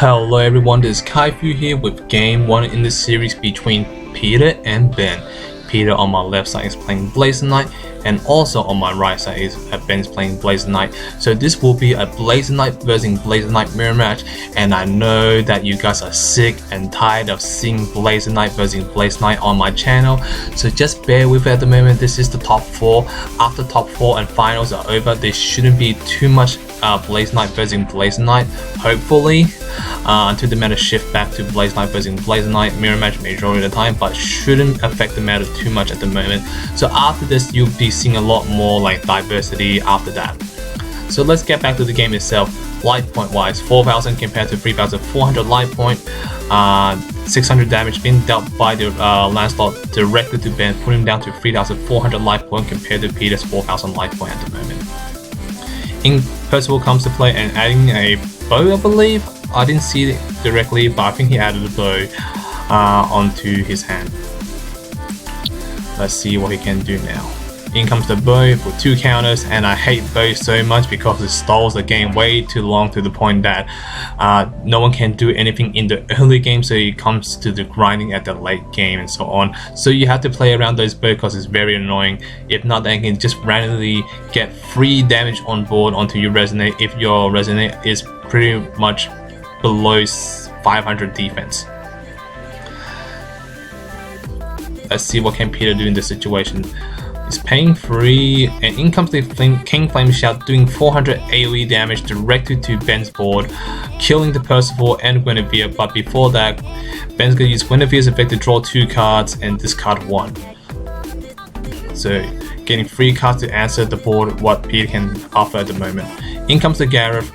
Hello everyone, this is Kaifu here with game 1 in the series between Peter and Ben. Peter on my left side is playing Blazing Knight, and also on my right side is Ben's playing Blazing Knight. So this will be a Blazing Knight versus Blazing Knight mirror match, and I know that you guys are sick and tired of seeing Blazing Knight versus Blazing Knight on my channel, so just bear with it at the moment. This is the top 4. After top 4 and finals are over, there shouldn't be too much Blazing Knight versus Blazing Knight, hopefully, until the meta shift back to Blazing Knight versus Blazing Knight mirror match majority of the time, but shouldn't affect the meta too much at the moment. So after this, you'll be seeing a lot more like diversity after that. So let's get back to the game itself. Life point wise, 4,000 compared to 3,400 life point. 600 damage being dealt by the Lancelot directly to Ben, putting him down to 3,400 life point compared to Peter's 4,000 life point at the moment. In Percival comes to play and adding a bow, I believe. I didn't see it directly, but I think he added a bow onto his hand. Let's see what he can do now. In comes the bow for 2 counters, and I hate bow so much because it stalls the game way too long, to the point that no one can do anything in the early game, so it comes to the grinding at the late game and so on. So you have to play around those bow because it's very annoying. If not, then you can just randomly get free damage on board onto your resonate if your resonate is pretty much below 500 defense. Let's see what can Peter do in this situation. He's paying 3, and in comes the King Flame Shout, doing 400 AoE damage directly to Ben's board, killing the Percival and Guinevere. But before that, Ben's gonna use Guinevere's effect to draw 2 cards and discard 1. So getting 3 cards to answer the board what Peter can offer at the moment. In comes the Gareth.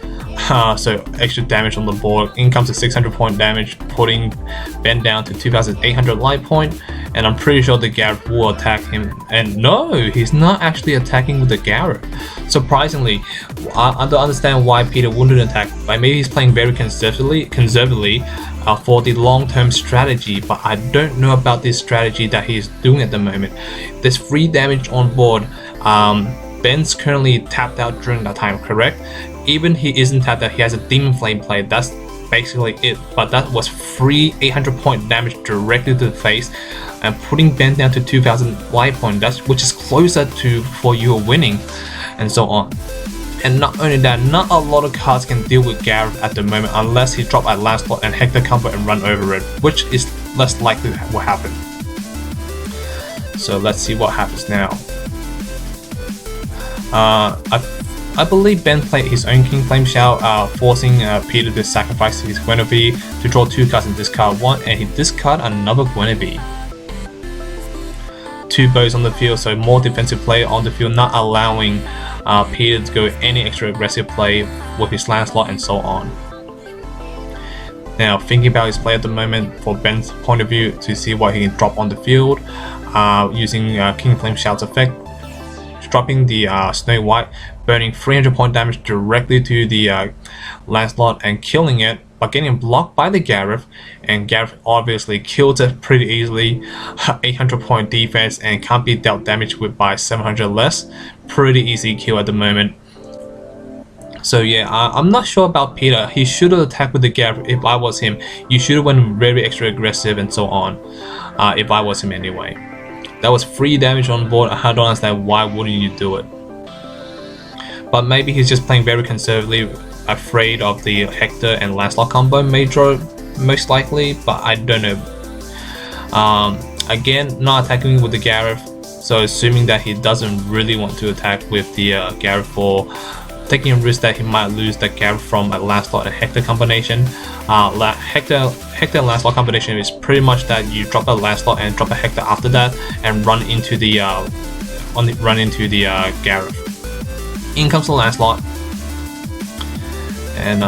So extra damage on the board. In comes the 600 point damage, putting Ben down to 2,800 life point, and I'm pretty sure the Gareth will attack him. And no, he's not actually attacking with the Gareth. Surprisingly, I don't understand why Peter wouldn't attack. Like, maybe he's playing very conservatively for the long-term strategy, but I don't know about this strategy that he's doing at the moment. There's 3 damage on board. Ben's currently tapped out during that time, correct? Even he isn't tapped out, he has a Demon Flame play. That's basically it. But that was free 800 point damage directly to the face, and putting Ben down to 2,000 life point, which is closer to for you winning, and so on. And not only that, not a lot of cards can deal with Gareth at the moment unless he drop a Lancelot and Hector combo and run over it, which is less likely will happen. So let's see what happens now. I believe Ben played his own King Flame Shout, forcing Peter to sacrifice his Guinevere to draw 2 cards and discard 1, and he discard another Guinevere. 2 bows on the field, so more defensive play on the field, not allowing Peter to go any extra aggressive play with his Lancelot and so on. Now thinking about his play at the moment for Ben's point of view to see what he can drop on the field, using King Flame Shout's effect, dropping the Snow White, burning 300 point damage directly to the Lancelot and killing it, but getting blocked by the Gareth, and Gareth obviously kills it pretty easily. 800 point defense and can't be dealt damage with by 700 less. Pretty easy kill at the moment. So yeah, I'm not sure about Peter. He should have attacked with the Gareth if I was him. You should have went very extra aggressive and so on, if I was him anyway. That was free damage on board. I don't understand why wouldn't you do it. But maybe he's just playing very conservatively, afraid of the Hector and Lancelot combo most likely, but I don't know. Again, not attacking with the Gareth, so assuming that he doesn't really want to attack with the Gareth, for taking a risk that he might lose the Gareth from a Lancelot and Hector combination. Hector and Lancelot combination is pretty much that you drop a Lancelot and drop a Hector after that, and run into the Gareth. In comes the Lancelot, and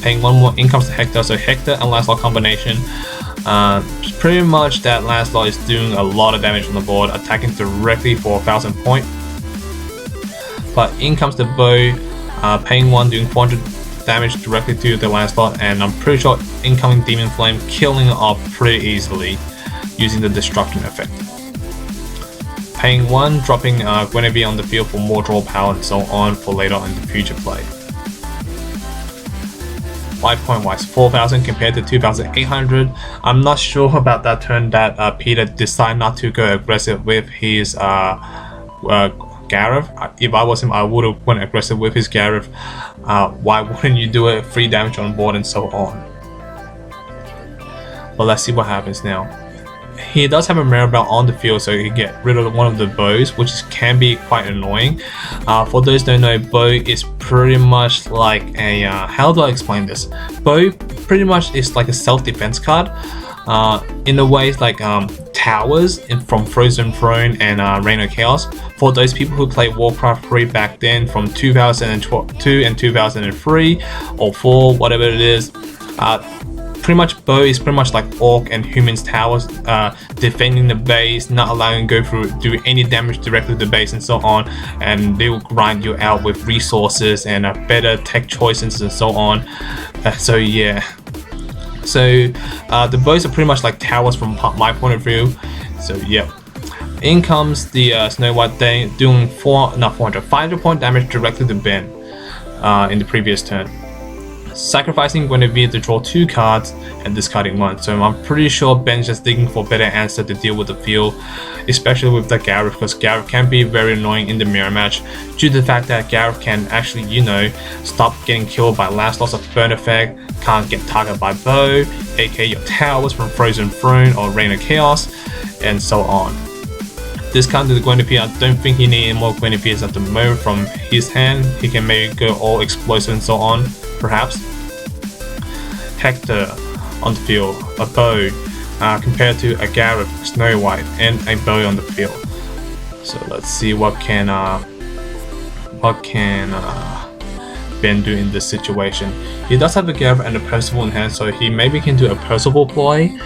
paying 1 more. In comes the Hector, so Hector and Lancelot combination. Pretty much that Lancelot is doing a lot of damage on the board, attacking directly for 1,000 point. But in comes the bow, paying 1, doing 400 damage directly to the Lancelot, and I'm pretty sure incoming Demon Flame killing it off pretty easily using the destruction effect. Paying 1, dropping Guinevere on the field for more draw power and so on for later in the future play. Life point wise 4,000 compared to 2,800. I'm not sure about that turn that Peter decided not to go aggressive with his Gareth. If I was him, I would have went aggressive with his Gareth. Why wouldn't you do it? 3 damage on board and so on. But let's see what happens now. He does have a Maribel on the field, so he can get rid of one of the bows, which can be quite annoying. For those who don't know, bow is pretty much like a how do I explain this? Bow pretty much is like a self-defense card. In a way, like towers from Frozen Throne and Reign of Chaos. For those people who played Warcraft 3 back then, from 2002 and 2003 or 4, whatever it is. Pretty much bow is pretty much like orc and humans towers, defending the base, not allowing to do any damage directly to the base and so on, and they will grind you out with resources and better tech choices and so on. So yeah, so the bows are pretty much like towers from my point of view. So yeah, in comes the Snow White thing, doing 500 point damage directly to Ben in the previous turn. Sacrificing Guinevere to draw 2 cards and discarding 1. So I'm pretty sure Ben's just thinking for better answer to deal with the field, especially with the Gareth, because Gareth can be very annoying in the mirror match due to the fact that Gareth can actually, you know, stop getting killed by last loss of burn effect, can't get targeted by bow, aka your towers from Frozen Throne or Reign of Chaos, and so on. Discounted the Guinevere. I don't think he needs any more Guineveres at the moment from his hand. He can maybe go all explosive and so on, perhaps. Hector on the field, a bow compared to a Gareth, Snow White, and a bow on the field. So let's see what can Ben do in this situation. He does have a Gareth and a Percival in hand, so he maybe can do a Percival play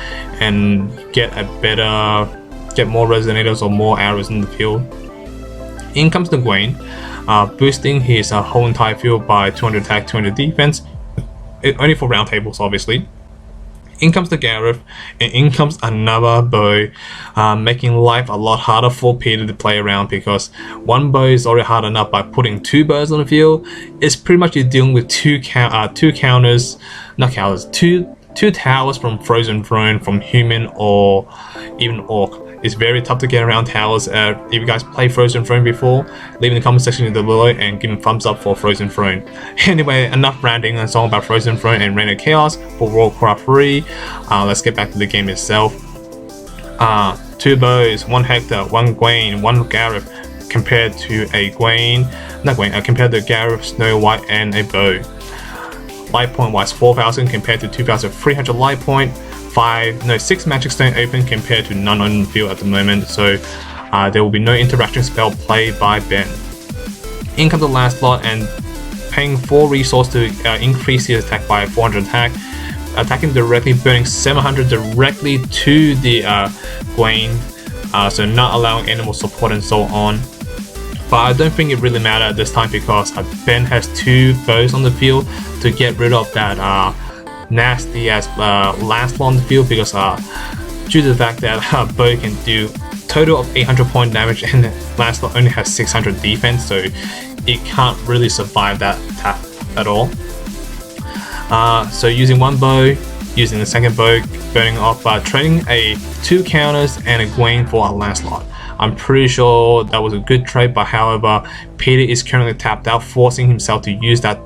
and get more resonators or more arrows in the field. In comes the Gwaine, boosting his whole entire field by 200 attack, 200 defense, only for round tables obviously. In comes the Gareth, and in comes another bow, making life a lot harder for Peter to play around, because one bow is already hard enough. By putting 2 bows on the field, it's pretty much you're dealing with two towers from Frozen Throne, from human or even orc. It's very tough to get around towers. If you guys play Frozen Throne before, leave in the comment section below and give me a thumbs up for Frozen Throne. Anyway, enough ranting and song about Frozen Throne and Reign of Chaos for Warcraft 3. Let's get back to the game itself. 2 bows, 1 Hector, 1 Gwaine, 1 Gareth, compared to a compared to Gareth, Snow White, and a bow. Life point wise 4,000 compared to 2,300 life point. 6 magic stone open compared to none on the field at the moment, so there will be no interaction spell played by Ben. In comes the last slot, and paying 4 resource to increase his attack by 400 attack, attacking directly, burning 700 directly to the Gwaine, so not allowing animal support and so on. But I don't think it really matters at this time, because Ben has 2 bows on the field to get rid of that nasty as last on the field, because due to the fact that bow can do total of 800 point damage and last slot only has 600 defense, so it can't really survive that attack at all. So using 1 bow, using the second bow, burning off, trading a 2 counters and a Gwaine for a Lancelot. I'm pretty sure that was a good trade, but however, Peter is currently tapped out, forcing himself to use that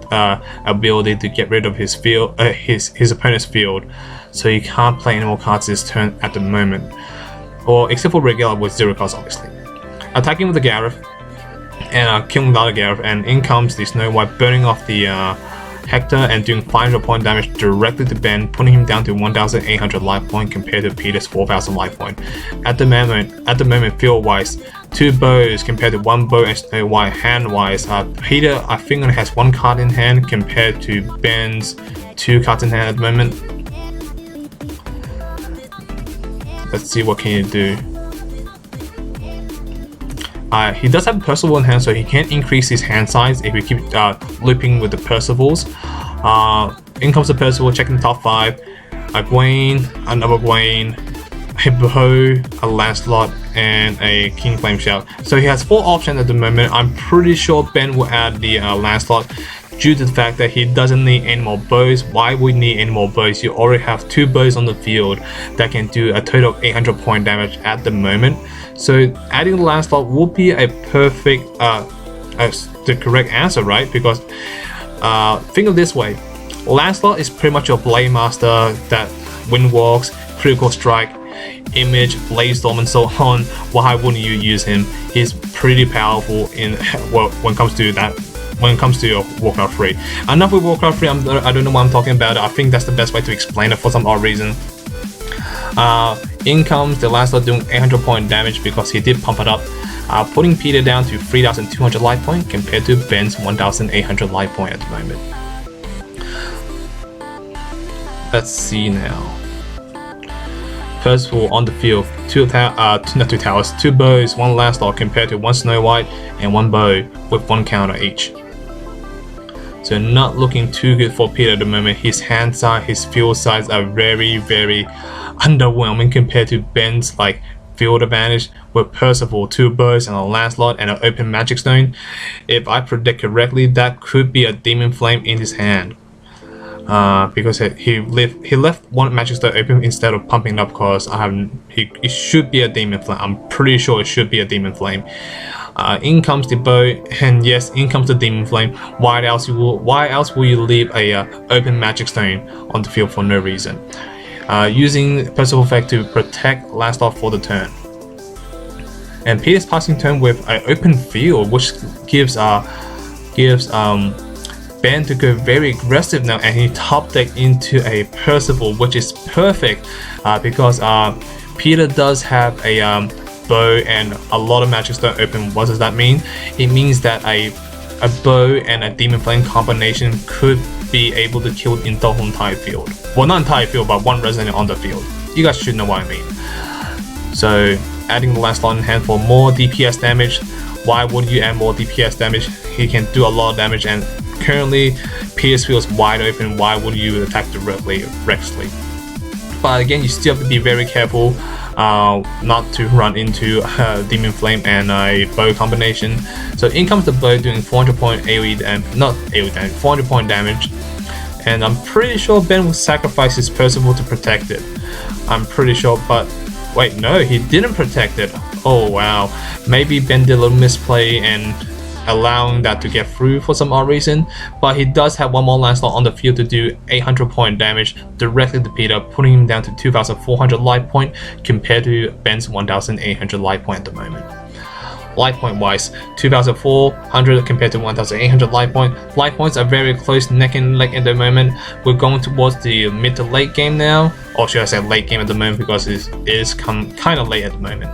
ability to get rid of his field, his opponent's field, so he can't play any more cards this turn at the moment, or except for regular with 0 cards obviously. Attacking with the Gareth and killing the other Gareth, and in comes the Snow White, burning off the Hector and doing 500 point damage directly to Ben, putting him down to 1,800 life point compared to Peter's 4,000 life point. At the moment, field wise, 2 bows compared to 1 bow, and Snow White hand wise, Peter I think only has 1 card in hand compared to Ben's 2 cards in hand at the moment. Let's see what can you do. He does have a Percival in hand, so he can increase his hand size if we keep looping with the Percivals. In comes the Percival, checking the top 5. A Gwaine, another Gwaine, a bow, a Lancelot, and a King Flame Shout. So he has 4 options at the moment. I'm pretty sure Ben will add the Lancelot due to the fact that he doesn't need any more bows. Why would he need any more bows? You already have 2 bows on the field that can do a total of 800 point damage at the moment. So adding the Lancelot will be a perfect, the correct answer, right? Because think of this way, Lancelot is pretty much your blade master that wind walks, critical strike, image, blade storm, and so on. Why wouldn't you use him? He's pretty powerful in when it comes to that. When it comes to your Warcraft 3. Enough with Warcraft 3, I don't know what I'm talking about. I think that's the best way to explain it for some odd reason. In comes the Lancelot doing 800 point damage because he did pump it up, putting Peter down to 3,200 life point compared to Ben's 1,800 life point at the moment. Let's see now. First of all, on the field, 2 towers, 2 bows, 1 Lancelot compared to 1 Snow White and 1 bow with 1 counter each. So not looking too good for Peter at the moment. His hand size, his field size are very underwhelming compared to Ben's like field advantage with Percival, 2 bows and a Lancelot and an open magic stone. If I predict correctly, that could be a demon flame in his hand. Because he left 1 magic stone open instead of pumping it up, because it should be a demon flame. I'm pretty sure it should be a demon flame. In comes the bow, and yes, in comes the demon flame. Why else will you leave a open magic stone on the field for no reason? Using Percival effect to protect Lancelot for the turn. And Peter's passing turn with an open field, which gives Ben to go very aggressive now, and he top deck into a Percival, which is perfect because Peter does have a bow and a lot of magic stone open. What does that mean? It means that a bow and a demon flame combination could be able to kill in the whole entire field. Well, not entire field, but 1 resident on the field. You guys should know what I mean. So adding the Lancelot in hand for more DPS damage. Why would you add more DPS damage? He can do a lot of damage, and currently Peter's field is wide open. Why would you attack directly recklessly? But again, you still have to be very careful not to run into Demon Flame and a bow combination. So in comes the bow doing 400 point AoE damage, not AoE damage, 400 point damage. And I'm pretty sure Ben will sacrifice his Percival to protect it. I'm pretty sure, but wait, no, he didn't protect it. Oh wow, maybe Ben did a little misplay and allowing that to get through for some odd reason, but he does have 1 more Lancelot on the field to do 800 point damage directly to Peter, putting him down to 2,400 life point compared to Ben's 1,800 life point at the moment. Life point wise, 2,400 compared to 1,800 life point. Life points are very close, neck and neck at the moment. We're going towards the mid to late game now, or should I say late game at the moment, because it is kind of late at the moment.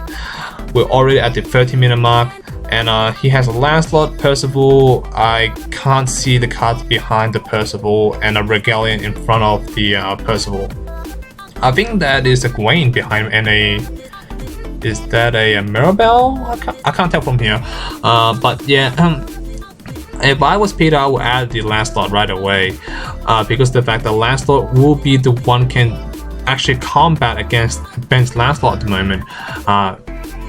We're already at the 30-minute mark, and he has a Lancelot, Percival. I can't see the cards behind the Percival, and a Regalian in front of the Percival. I think that is a Gwaine behind, and is that a Mirabelle? I can't tell from here. But yeah, if I was Peter, I would add the Lancelot right away, because the fact that Lancelot will be the one can actually combat against Ben's Lancelot at the moment.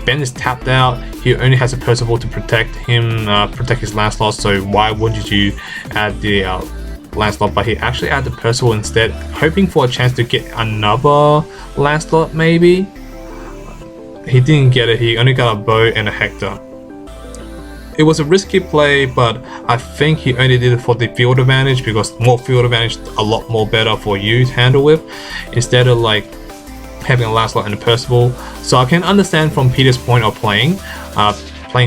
Ben is tapped out. He only has a Percival to protect him, protect his Lancelot. So why wouldn't you add the Lancelot? But he actually added the Percival instead, hoping for a chance to get another Lancelot maybe. He didn't get it. He only got a bow and a Hector. It was a risky play, but I think he only did it for the field advantage, because more field advantage a lot more better for you to handle with, instead of like having a Lancelot and a Percival. So I can understand from Peter's point of playing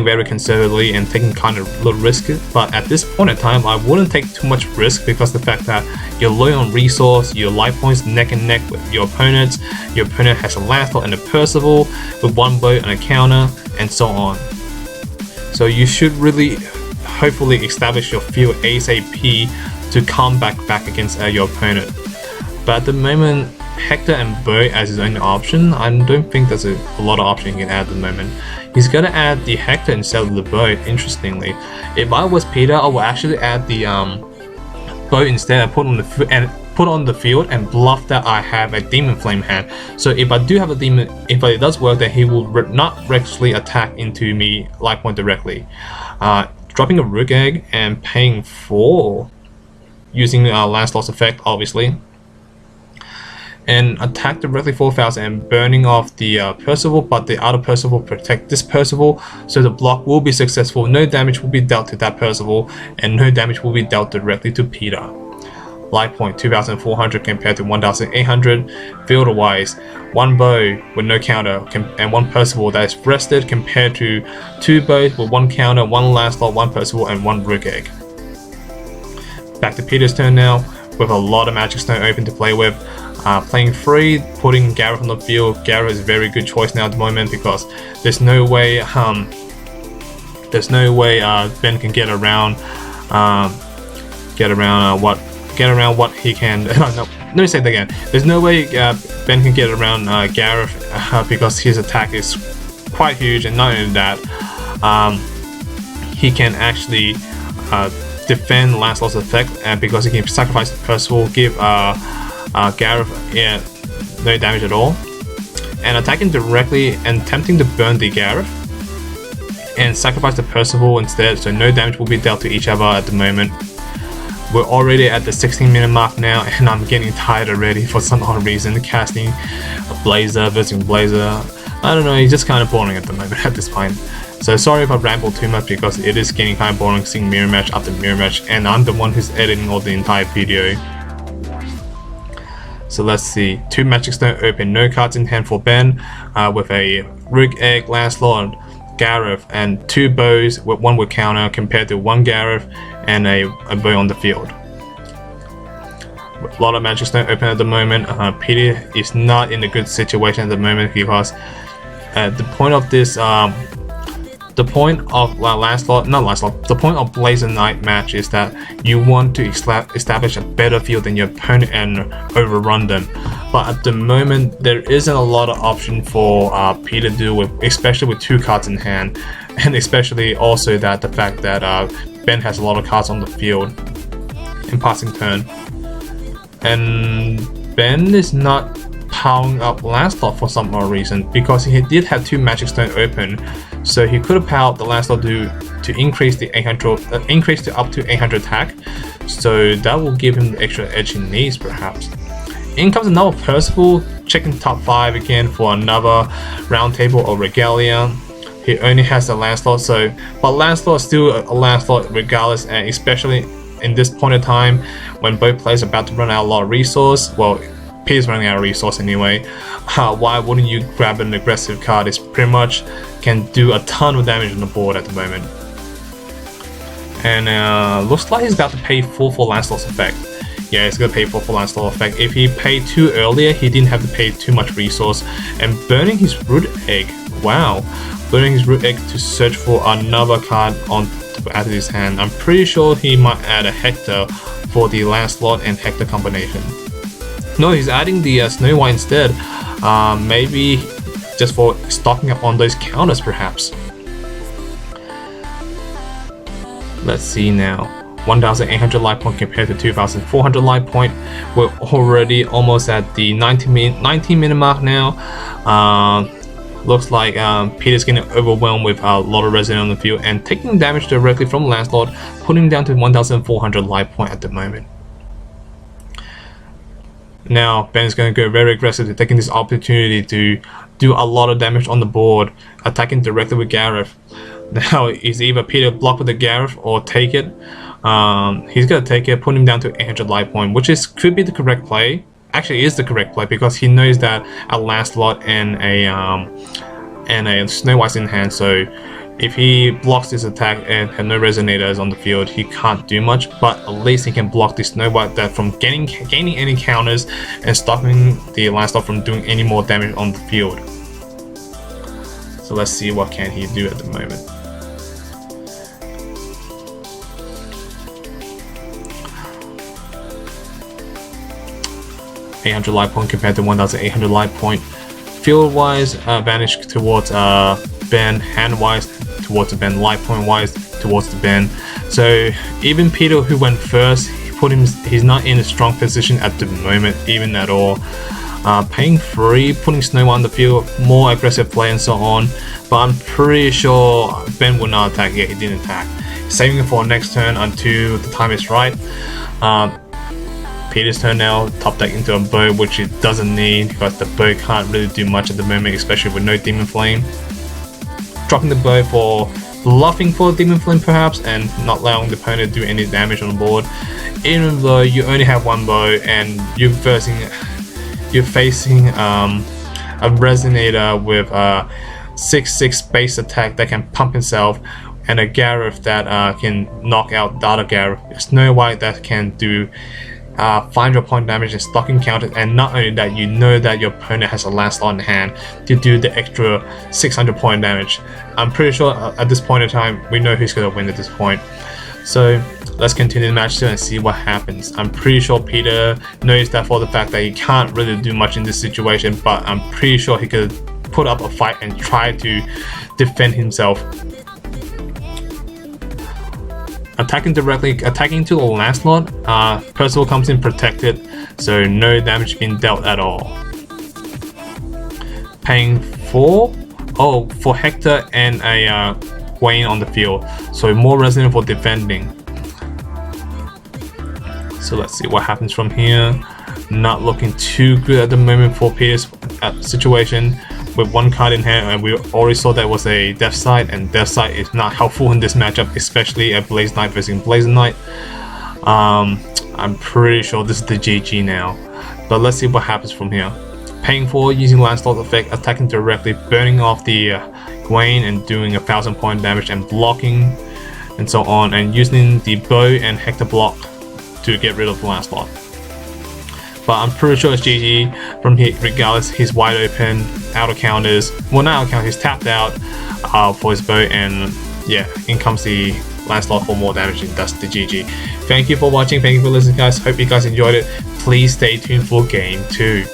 very conservatively and taking kind of little risk. But at this point in time, I wouldn't take too much risk, because the fact that you're low on resource, your life points neck and neck with your opponents. Your opponent has a Lancelot and a Percival with 1 bow and a counter, and so on. So you should really hopefully establish your field ASAP to come back against your opponent. But at the moment, Hector and bow as his only option. I don't think there's a lot of options he can add at the moment. He's gonna add the Hector instead of the bow, interestingly. If I was Peter, I would actually add the bow instead and put on the field and bluff that I have a Demon Flame hand. So if I do have a demon, if it does work, then he will not recklessly attack into me life point directly. Dropping a Rook Egg and paying 4. using Lancelot's effect, obviously, and attack directly for 4,000 and burning off the Percival, but the other Percival protect this Percival, so the block will be successful. No damage will be dealt to that Percival, and no damage will be dealt directly to Peter. Life point 2,400 compared to 1,800. Field wise, one bow with no counter and one Percival that is rested compared to two bows with one counter, one Lancelot, one Percival, and one Rook Egg. Back to Peter's turn now, with a lot of Magic Stone open to play with. Playing free, putting Gareth on the field. Gareth is a very good choice now at the moment because there's no way Ben can get around what he can. No, let me say that again. There's no way Ben can get around Gareth because his attack is quite huge, and not only that, he can actually defend Lancelot's effect, and because he can sacrifice the Percival, give Gareth no damage at all, and attacking directly and attempting to burn the Gareth and sacrifice the Percival instead, so no damage will be dealt to each other at the moment. We're already at the 16-minute mark now, and I'm getting tired already for some odd reason. Casting a Blazer versus Blazer, I don't know, it's just kind of boring at the moment at this point. So sorry if I ramble too much because it is getting kind of boring seeing mirror match after mirror match, and I'm the one who's editing all the entire video. So let's see, 2 Magic Stone open, no cards in hand for Ben, with a Rook Egg, Lancelot, Gareth, and 2 bows with 1 with counter compared to 1 Gareth and a bow on the field. A lot of Magic Stone open at the moment. Peter is not in a good situation at the moment because the point of this, the point of the point of Blaze and Knight match is that you want to establish a better field than your opponent and overrun them. But at the moment, there isn't a lot of option for Peter to do with, especially with 2 cards in hand, and especially also that the fact that Ben has a lot of cards on the field in passing turn, and Ben is not powering up Lancelot for some odd reason because he did have 2 Magic Stone open, so he could have powered the Lancelot to increase the 800, increase to up to 800 attack, so that will give him the extra edge he needs perhaps. In comes another Percival, checking top 5 again for another Round Table or Regalia. He only has the Lancelot, but Lancelot is still a Lancelot regardless, and especially in this point of time when both players are about to run out a lot of resource. Well, Peter's running out of resource anyway. Why wouldn't you grab an aggressive card? It's pretty much can do a ton of damage on the board at the moment. And looks like he's about to pay full for Lancelot's effect. Yeah, he's gonna pay full for Lancelot's effect. If he paid 2 earlier, he didn't have to pay too much resource. And burning his Root Egg, wow. Burning his Root Egg to search for another card to add to his hand. I'm pretty sure he might add a Hector for the Lancelot and Hector combination. No, he's adding the Snow White instead. Maybe just for stocking up on those counters perhaps. Let's see now. 1,800 life point compared to 2,400 life point. We're already almost at the 19 minute mark now. Looks like Peter's getting overwhelmed with a lot of resident on the field and taking damage directly from Lancelot, putting him down to 1,400 life point at the moment. Now Ben is going to go very aggressive, taking this opportunity to do a lot of damage on the board, attacking directly with Gareth. Now it's either Peter block with the Gareth or take it. He's going to take it, put him down to 800 life point, which could be the correct play. Actually is the correct play because he knows that a Lancelot and a Snow White's in hand, so if he blocks this attack and has no resonators on the field, he can't do much, but at least he can block the Snow White that from gaining any counters and stopping the Lancelot from doing any more damage on the field. So let's see what can he do at the moment. $800 life point compared to 1,800 life point. Field wise, advantage towards Ben, hand wise towards the Ben, life point wise towards the Ben. So even Peter, who went first, he's not in a strong position at the moment, even at all. Paying free, putting Snow White on the field, more aggressive play and so on. But I'm pretty sure Ben will not attack. Yeah, he didn't attack. Saving it for next turn until the time is right. Peter's turn now, top deck into a bow, which it doesn't need because the bow can't really do much at the moment, especially with no Demon Flame. Dropping the bow for bluffing for Demon Flame perhaps, and not allowing the opponent to do any damage on the board, even though you only have one bow and you're facing a Resonator with a 6/6 base attack that can pump himself, and a Gareth that can knock out the other Gareth. Snow White that can do 500 point damage and stocking counted, and not only that, you know that your opponent has a Lancelot in hand to do the extra 600 point damage. I'm pretty sure at this point in time we know who's going to win at this point. So let's continue the match 2 and see what happens. I'm pretty sure Peter knows that for the fact that he can't really do much in this situation, but I'm pretty sure he could put up a fight and try to defend himself. Attacking to a Lancelot, Percival comes in protected, so no damage being dealt at all. Paying 4? Oh, for Hector and a Wayne on the field, so more resonant for defending. So let's see what happens from here. Not looking too good at the moment for Peter's situation. With one card in hand, and we already saw that was a Death Sight, and Death Sight is not helpful in this matchup, especially a Blaze Knight versus Blaze Knight. I'm pretty sure this is the GG now, but let's see what happens from here. Paying 4, using Lancelot effect, attacking directly, burning off the Gwaine and doing 1000 point damage and blocking and so on, and using the bow and Hector block to get rid of Lancelot. But I'm pretty sure it's GG from here regardless. He's wide open, out of counters. Well, not out of counters, he's tapped out for his bow, and yeah, in comes the Lancelot for more damage, and that's the GG. Thank you for watching, thank you for listening guys, hope you guys enjoyed it. Please stay tuned for game 2.